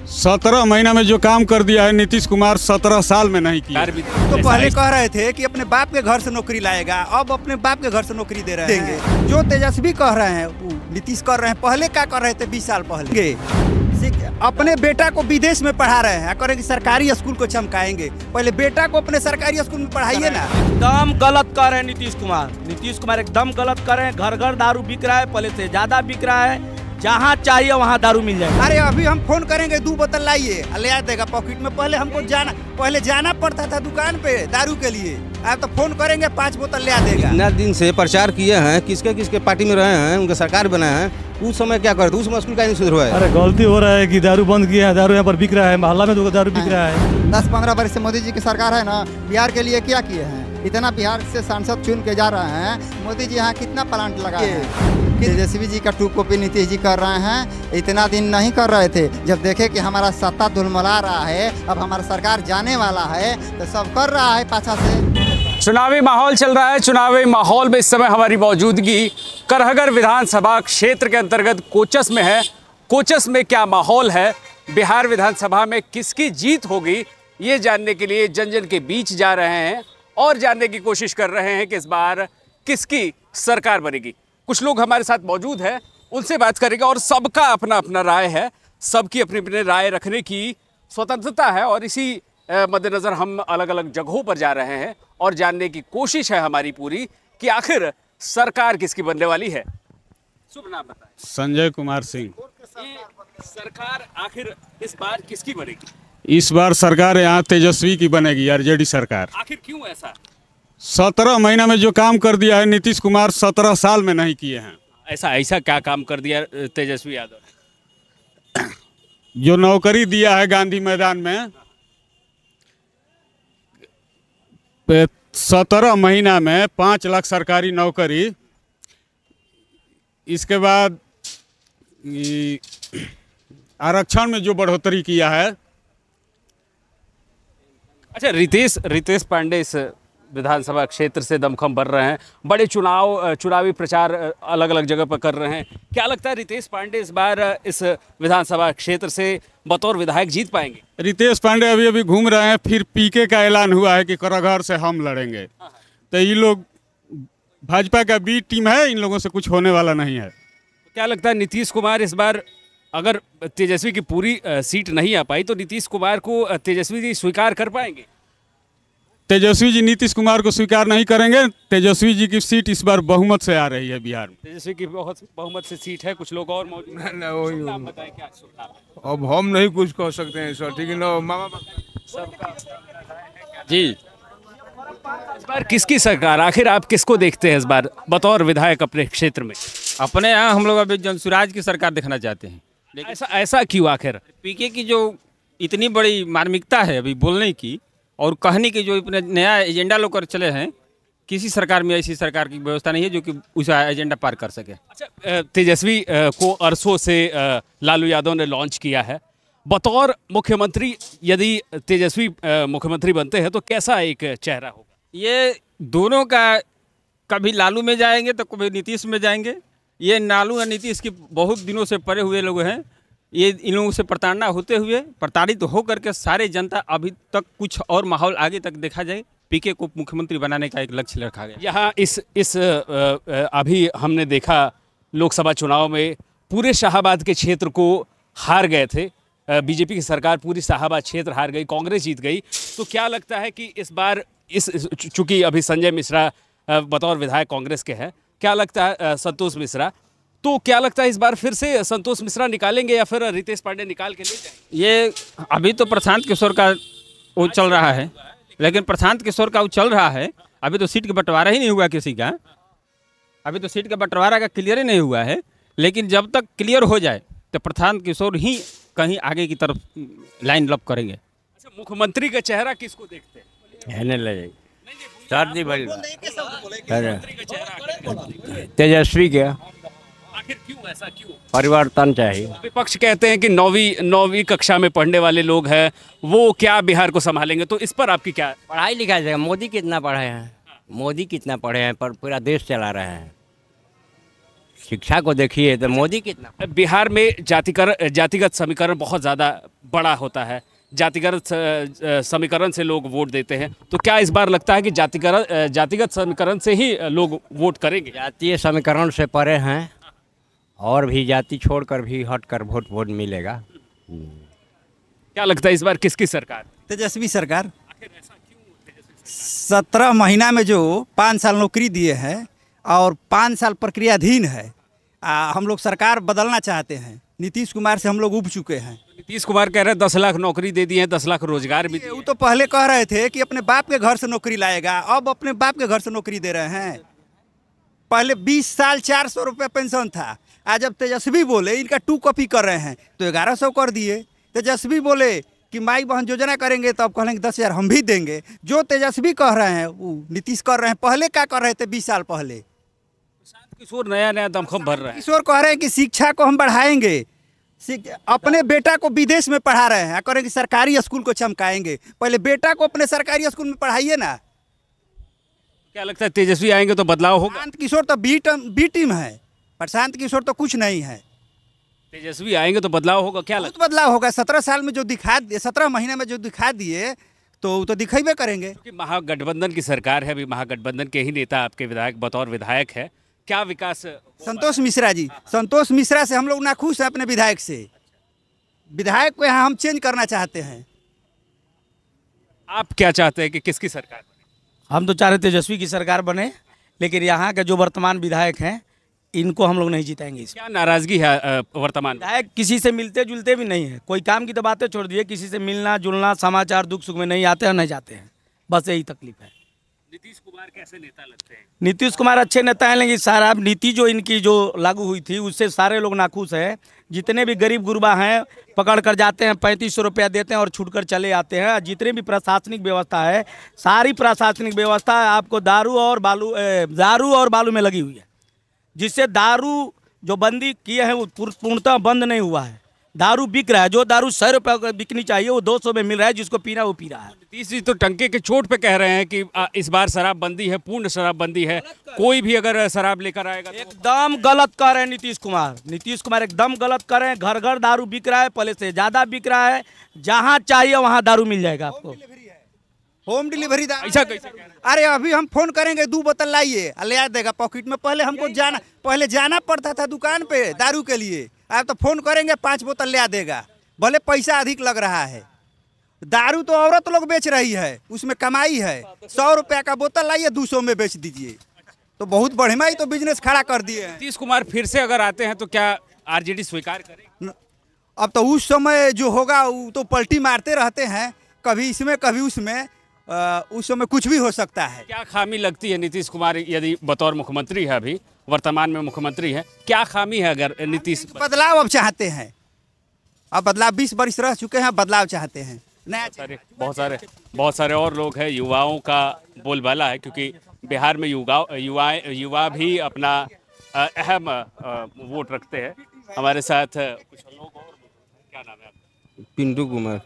17 महीना में जो काम कर दिया है नीतीश कुमार 17 साल में नहीं किया। तो पहले कह रहे थे कि अपने बाप के घर से नौकरी लाएगा, अब अपने बाप के घर से नौकरी दे रहे हैं। जो तेजस्वी कह रहे हैं वो नीतीश कर रहे हैं। पहले क्या कर रहे थे 20 साल पहले? अपने बेटा को विदेश में पढ़ा रहे हैं, करेंगे सरकारी स्कूल को चमकाएंगे। पहले बेटा को अपने सरकारी स्कूल में पढ़ाइए ना। एकदम गलत कर रहे हैं नीतीश कुमार एकदम गलत कर रहे हैं। घर घर दारू बिक रहा है, पहले से ज्यादा बिक रहा है। जहाँ चाहिए वहाँ दारू मिल जाए। अरे अभी हम फोन करेंगे 2 बोतल लाइए, ले आ देगा पॉकेट में। पहले हमको पहले जाना पड़ता था दुकान पे दारू के लिए, अब तो फोन करेंगे 5 बोतल ले आ देगा। इतना दिन से प्रचार किए हैं, किसके किसके पार्टी में रहे हैं, उनके सरकार बनाए हैं, उस समय क्या करते, उस समय स्कूल का नहीं सुधरवा है। अरे गलती हो रहा है कि दारू बंद किया है, दारू यहाँ पर बिक रहा है, मोहल्ला में तो दारू बिक रहा है। 10-15 वर्ष से मोदी जी की सरकार है ना, बिहार के लिए क्या किए हैं? इतना बिहार से सांसद चुन के जा रहे हैं। मोदी जी यहाँ कितना प्लांट लगाए हैं? तेजस्वी जी का 2 कॉपी नीतीश जी कर रहे हैं। इतना दिन नहीं कर रहे थे, जब देखे कि हमारा सत्ता धुलमुला रहा है, अब हमारा सरकार जाने वाला है तो सब कर रहा है पाछा से। चुनावी माहौल चल रहा है। चुनावी माहौल में इस समय हमारी मौजूदगी करहगर विधानसभा क्षेत्र के अंतर्गत कोचस में है। कोचस में क्या माहौल है, बिहार विधानसभा में किसकी जीत होगी, ये जानने के लिए जन जन के बीच जा रहे हैं और जानने की कोशिश कर रहे हैं कि इस बार किसकी सरकार बनेगी। कुछ लोग हमारे साथ मौजूद हैं, उनसे बात करेंगे और सबका अपना अपना राय है, सबकी अपनी अपनी राय रखने की स्वतंत्रता है और इसी मद्देनज़र हम अलग अलग जगहों पर जा रहे हैं और जानने की कोशिश है हमारी पूरी कि आखिर सरकार किसकी बनने वाली है। शुभ नाम बताएं। संजय कुमार सिंह। सरकार आखिर इस बार किसकी बनेगी? इस बार सरकार यहाँ तेजस्वी की बनेगी, आरजेडी सरकार। आखिर क्यों ऐसा? 17 महीना में जो काम कर दिया है नीतीश कुमार 17 साल में नहीं किए हैं। ऐसा क्या काम कर दिया तेजस्वी यादव? जो नौकरी दिया है गांधी मैदान में 17 महीना में 5 लाख सरकारी नौकरी। इसके बाद आरक्षण में जो बढ़ोतरी किया है। अच्छा, रितेश पांडे इस विधानसभा क्षेत्र से दमखम भर रहे हैं, बड़े चुनावी प्रचार अलग अलग जगह पर कर रहे हैं। क्या लगता है रितेश पांडे इस बार इस विधानसभा क्षेत्र से बतौर विधायक जीत पाएंगे? रितेश पांडे अभी अभी घूम रहे हैं, फिर पीके का ऐलान हुआ है कि करहगर से हम लड़ेंगे। तो ये लोग भाजपा का बी टीम है, इन लोगों से कुछ होने वाला नहीं है। क्या लगता है नीतीश कुमार इस बार, अगर तेजस्वी की पूरी सीट नहीं आ पाई तो नीतीश कुमार को तेजस्वी जी स्वीकार कर पाएंगे? तेजस्वी जी नीतीश कुमार को स्वीकार नहीं करेंगे। तेजस्वी जी की सीट इस बार बहुमत से आ रही है बिहार में। तेजस्वी की बहुत बहुमत से सीट है। कुछ लोग और मौजूद हैं, बताएं क्या सुझाव? अब हम नहीं कुछ कह सकते हैं सर, ठीक है ना मामा जी। इस बार किसकी सरकार, आखिर आप किसको देखते हैं इस बार बतौर विधायक अपने क्षेत्र में? अपने यहाँ हम लोग अभी जनसुराज की सरकार देखना चाहते हैं। ऐसा क्यों? आखिर पीके की जो इतनी बड़ी मार्मिकता है अभी बोलने की और कहने की, जो अपने नया एजेंडा लोग कर चले हैं, किसी सरकार में ऐसी सरकार की व्यवस्था नहीं है जो कि उस एजेंडा पार कर सके। अच्छा, तेजस्वी को अरसों से लालू यादव ने लॉन्च किया है। बतौर मुख्यमंत्री यदि तेजस्वी मुख्यमंत्री बनते हैं तो कैसा एक चेहरा होगा? ये दोनों का, कभी लालू में जाएंगे तो कभी नीतीश में जाएंगे। ये लालू और नीतीश की बहुत दिनों से पड़े हुए लोग हैं। ये इन लोगों से प्रताड़ना होते हुए, प्रताड़ित हो करके सारे जनता अभी तक कुछ और माहौल आगे तक देखा जाए, पीके को मुख्यमंत्री बनाने का एक लक्ष्य रखा गया। यहाँ इस अभी हमने देखा लोकसभा चुनाव में पूरे शाहाबाद के क्षेत्र को हार गए थे। बीजेपी की सरकार पूरी शाहाबाद क्षेत्र हार गई, कांग्रेस जीत गई। तो क्या लगता है कि इस बार चूँकि अभी संजय मिश्रा बतौर विधायक कांग्रेस के हैं, क्या लगता है संतोष मिश्रा, तो क्या लगता है इस बार फिर से संतोष मिश्रा निकालेंगे या फिर रितेश पांडे निकाल के ले जाएंगे? ये अभी तो प्रशांत किशोर का वो चल रहा है, लेकिन प्रशांत किशोर का वो चल रहा है, अभी तो सीट का बंटवारा ही नहीं हुआ किसी का। अभी तो सीट का बंटवारा का क्लियर ही नहीं हुआ है, लेकिन जब तक क्लियर हो जाए तो प्रशांत किशोर ही कहीं आगे की तरफ लाइन लप करेंगे। अच्छा, मुख्यमंत्री का चेहरा किसको देखते हैं? तेजस्वी के। आखिर क्यों, ऐसा क्यों? परिवर्तन चाहिए। विपक्ष कहते हैं कि नौवीं कक्षा में पढ़ने वाले लोग हैं, वो क्या बिहार को संभालेंगे, तो इस पर आपकी क्या? पढ़ाई लिखाई जाएगा। मोदी कितना पढ़े हैं, मोदी कितना पढ़े हैं, पर पूरा देश चला रहे हैं। शिक्षा को देखिए तो मोदी कितना। बिहार में जातिगत समीकरण बहुत ज़्यादा बड़ा होता है, जातिगत समीकरण से लोग वोट देते हैं, तो क्या इस बार लगता है कि जातिगत समीकरण से ही लोग वोट करेंगे? जातीय समीकरण से परे हैं और भी जाति छोड़कर भी हटकर वोट मिलेगा। क्या लगता है इस बार किसकी सरकार? तेजस्वी सरकार। 17 महीना में जो 5 साल नौकरी दिए हैं और 5 साल प्रक्रियाधीन है, हम लोग सरकार बदलना चाहते हैं। नीतीश कुमार से हम लोग उब चुके हैं। नीतीश कुमार कह रहे हैं 10 लाख नौकरी दे दी है, 10 लाख रोजगार भी दिए। वो तो पहले कह रहे थे कि अपने बाप के घर से नौकरी लाएगा, अब अपने बाप के घर से नौकरी दे रहे हैं। पहले 20 साल 400 रुपये पेंशन था। आज जब तेजस्वी बोले इनका 2 कॉपी कर रहे हैं तो 1100 कर दिए। तेजस्वी बोले कि माई बहन योजना करेंगे तो अब कहेंगे 10,000 हम भी देंगे। जो तेजस्वी कह रहे हैं वो नीतीश कर रहे हैं। पहले क्या कर रहे थे 20 साल पहले? किशोर नया नया दमखम भर रहे हैं। किशोर कह रहे हैं कि शिक्षा को हम बढ़ाएंगे, अपने बेटा को विदेश में पढ़ा रहे हैं, करें कि सरकारी स्कूल को चमकाएंगे। पहले बेटा को अपने सरकारी स्कूल में पढ़ाइए ना। क्या लगता है तेजस्वी आएंगे तो बदलाव होगा? प्रशांत किशोर तो बी टीम है, प्रशांत किशोर तो कुछ नहीं है। तेजस्वी आएंगे तो बदलाव होगा? क्या लगता है? बदलाव होगा। 17 साल में जो 17 महीने में जो दिखा दिए तो दिखेबे करेंगे। क्योंकि महागठबंधन की सरकार है, अभी महागठबंधन के ही नेता आपके विधायक बतौर विधायक है, क्या विकास? संतोष मिश्रा जी, संतोष मिश्रा से हम लोग नाखुश हैं अपने विधायक से। विधायक को यहाँ हम चेंज करना चाहते हैं। आप क्या चाहते हैं कि किसकी सरकार बने? हम तो चाह रहे तेजस्वी की सरकार बने, लेकिन यहाँ के जो वर्तमान विधायक हैं इनको हम लोग नहीं जिताएंगे। क्या नाराजगी है वर्तमान विधायक? किसी से मिलते जुलते भी नहीं है, कोई काम की तो बातें छोड़ दिए, किसी से मिलना जुलना, समाचार दुख सुख में नहीं आते हैं, नहीं जाते हैं, बस यही तकलीफ है। नीतीश कुमार कैसे नेता लगते हैं? नीतीश कुमार अच्छे नेता हैं, लेकिन सारा नीति जो इनकी जो लागू हुई थी उससे सारे लोग नाखुश हैं। जितने भी गरीब गुरबा हैं पकड़ कर जाते हैं, 3500 रुपया देते हैं और छूट कर चले आते हैं। जितने भी प्रशासनिक व्यवस्था है, सारी प्रशासनिक व्यवस्था आपको दारू और बालू में लगी हुई है, जिससे दारू जो बंदी किए हैं वो पूर्णतः बंद नहीं हुआ है। दारू बिक रहा है, जो दारू 100 रुपये बिकनी चाहिए वो 200 में मिल रहा है, जिसको पीना वो पी रहा है। नीतीश जी तो टंके के चोट पे कह रहे हैं कि इस बार शराबबंदी है, पूर्ण शराबबंदी है, कोई भी अगर शराब लेकर आएगा तो एकदम गलत कर रहे हैं नीतीश कुमार। नीतीश कुमार एकदम गलत कर रहे हैं। घर घर दारू बिक रहा है, पहले से ज़्यादा बिक रहा है। जहाँ चाहिए वहाँ दारू मिल जाएगा आपको। होम डिलीवरी ऐसा कैसे? अरे अभी हम फोन करेंगे 2 बोतल लाइए, ले देगा पॉकेट में। पहले हमको जाना पड़ता था दुकान पे दारू के लिए, अब तो फोन करेंगे 5 बोतल ले देगा, भले पैसा अधिक लग रहा है। दारू तो औरत लोग बेच रही है, उसमें कमाई है। 100 रुपया का बोतल लाइए 200 में बेच दीजिए, तो बहुत बढ़िया ही तो बिजनेस खड़ा कर दिए हैं। नीतीश कुमार फिर से अगर आते हैं तो क्या आरजेडी स्वीकार करेगी? अब तो उस समय जो होगा वो तो पलटी मारते रहते हैं, कभी इसमें कभी उसमें। उस समय कुछ भी हो सकता है। क्या खामी लगती है नीतीश कुमार यदि बतौर मुख्यमंत्री है, अभी वर्तमान में मुख्यमंत्री है, क्या खामी है अगर नीतीश? बदलाव अब चाहते हैं, अब बदलाव 20 वर्ष रह चुके हैं, बदलाव चाहते हैं। बहुत सारे और लोग हैं, युवाओं का बोलबाला है, क्योंकि बिहार में युवा भी अपना अहम वोट रखते हैं। हमारे साथ कुछ लोग और, क्या नाम है आपका? पिंटू कुमार।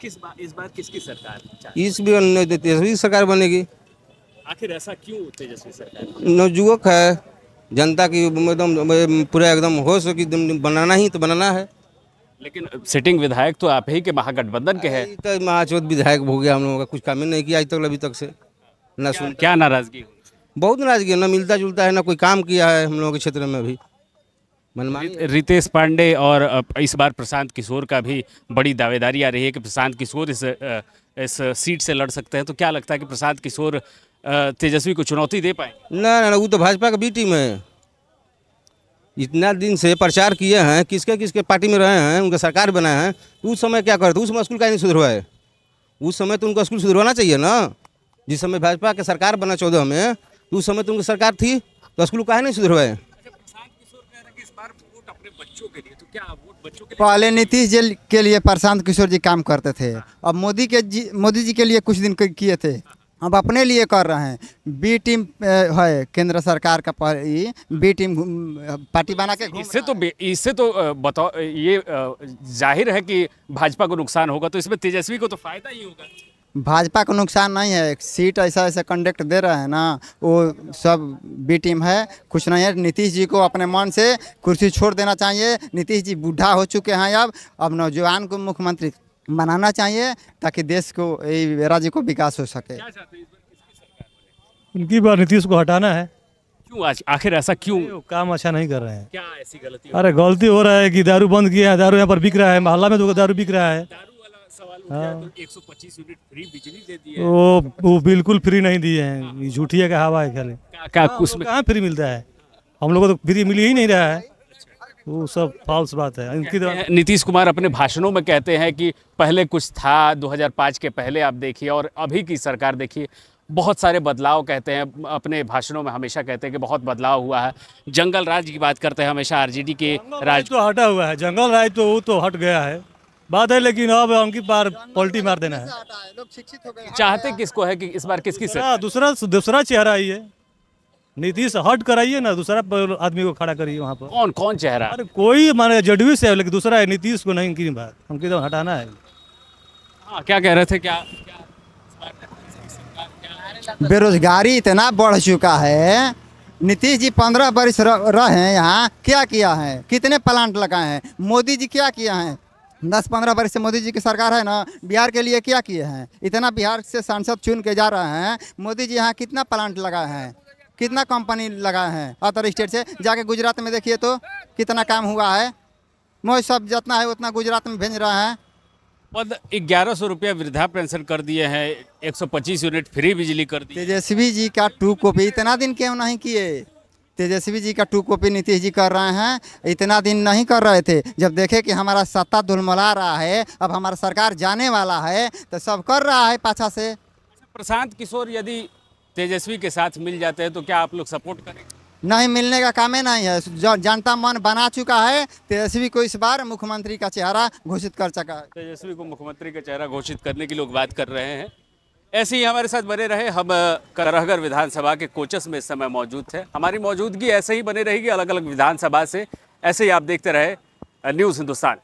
इस बार किसकी सरकार? इस भी तेजस्वी सरकार बनेगी। आखिर ऐसा क्यों तेजस्वी सरकार? नवयुवक है, जनता की एकदम पूरा एकदम होश कि बनाना ही तो बनाना है। लेकिन सिटिंग विधायक तो आप ही के महागठबंधन के हैं। तो महाचौथ विधायक हो गया, हम लोगों का कुछ काम ही नहीं किया आज तक, अभी तक से ना सुन। क्या नाराजगी? बहुत नाराजगी है, ना मिलता जुलता है, ना कोई काम किया है हम लोगों के क्षेत्र में अभी। रितेश पांडे और इस बार प्रशांत किशोर का भी बड़ी दावेदारी आ रही है कि प्रशांत किशोर इस सीट से लड़ सकते हैं, तो क्या लगता है कि प्रशांत किशोर तेजस्वी को चुनौती दे पाए? ना, वो तो भाजपा का बी टीम है। इतना दिन से प्रचार किए हैं, किसके पार्टी में रहे हैं, उनका सरकार बनाए हैं, उस समय क्या करते? उस समय स्कूल का नहीं सुधरवाए। उस समय तो उनका स्कूल सुधरवाना चाहिए ना। जिस समय भाजपा की सरकार बना 14 में, उस समय तो उनकी सरकार थी, तो स्कूल काहे नहीं सुधरवाए? पहले नीतीश जी के लिए प्रशांत किशोर जी काम करते थे, अब मोदी जी के लिए कुछ दिन किए थे, अब अपने लिए कर रहे हैं। बी टीम है केंद्र सरकार का, बी टीम पार्टी बना के। इससे तो बताओ, ये जाहिर है कि भाजपा को नुकसान होगा, तो इसमें तेजस्वी को तो फायदा ही होगा। भाजपा को नुकसान नहीं है, सीट ऐसा ऐसा कंडक्ट दे रहे हैं ना, वो सब बी टीम है, कुछ नहीं है। नीतीश जी को अपने मन से कुर्सी छोड़ देना चाहिए। नीतीश जी बूढ़ा हो चुके हैं, अब नौजवान को मुख्यमंत्री बनाना चाहिए ताकि देश को, राज्य को विकास हो सके। उनकी बार नीतीश को हटाना है। क्यों आज आखिर ऐसा क्यों? काम अच्छा नहीं कर रहे हैं। क्या ऐसी गलती? अरे गलती हो रहा है कि दारू बंद किया है, दारू यहाँ पर बिक रहा है, मोहल्ला में तो दारू बिक रहा है। तो 125 यूनिट फ्री बिजली दे दी है। वो बिल्कुल फ्री नहीं दिए हैं, ये झूठी है का हवा है खाली। क्या उसमें कहाँ फ्री मिलता है? हम लोगों को तो फ्री मिल ही नहीं रहा है, वो सब फॉल्स बात है इनकी। नीतीश कुमार अपने भाषणों में कहते हैं कि पहले कुछ था, 2005 के पहले आप देखिए और अभी की सरकार देखिए, बहुत सारे बदलाव कहते हैं। अपने भाषणों में हमेशा कहते हैं कि बहुत बदलाव हुआ है। जंगल राज की बात करते हैं हमेशा, आरजेडी के राज तो हटा हुआ है, जंगल राज तो वो तो हट गया है बात है, लेकिन अब उनकी बार पलटी मार देना है। चाहते किसको है कि इस बार किसकी दूसरा चेहरा ही है। नीतीश हट कराइए ना, दूसरा आदमी को खड़ा करिए वहाँ पर। कौन चेहरा? अरे कोई माने जदयू से है, लेकिन दूसरा है, नीतीश को नहीं की बात, उनकी तो हटाना है। हाँ, क्या कह रहे थे? क्या बेरोजगारी इतना बढ़ चुका है। नीतीश जी 15 वर्ष रहे हैं यहाँ, क्या किया है? कितने प्लांट लगाए हैं? मोदी जी क्या किया है? 10-15 वर्ष से मोदी जी की सरकार है ना, बिहार के लिए क्या किए हैं? इतना बिहार से सांसद चुन के जा रहे हैं। मोदी जी यहाँ कितना प्लांट लगाए हैं, कितना कंपनी लगाए हैं अदर स्टेट से? जाके गुजरात में देखिए तो कितना काम हुआ है। मोह सब जितना है उतना गुजरात में भेज रहा है। 1100 रुपया वृद्धा पेंशन कर दिए हैं, 125 यूनिट फ्री बिजली कर दी। तेजस्वी जी का 2 कॉपी इतना दिन क्यों नहीं किए? तेजस्वी जी का 2 कॉपी नीतीश जी कर रहे हैं, इतना दिन नहीं कर रहे थे। जब देखे कि हमारा सत्ता धुलमुला रहा है, अब हमारा सरकार जाने वाला है, तो सब कर रहा है पाछा से। प्रशांत किशोर यदि तेजस्वी के साथ मिल जाते हैं तो क्या आप लोग सपोर्ट करेंगे? नहीं, मिलने का काम ही नहीं है। जनता मन बना चुका है। तेजस्वी को इस बार मुख्यमंत्री का चेहरा घोषित कर सका है। तेजस्वी को मुख्यमंत्री का चेहरा घोषित करने की लोग बात कर रहे हैं। ऐसे ही हमारे साथ बने रहे। हम करहगर विधानसभा के कोचस में इस समय मौजूद थे। हमारी मौजूदगी ऐसे ही बने रहेगी अलग अलग विधानसभा से। ऐसे ही आप देखते रहे न्यूज़ हिंदुस्तान।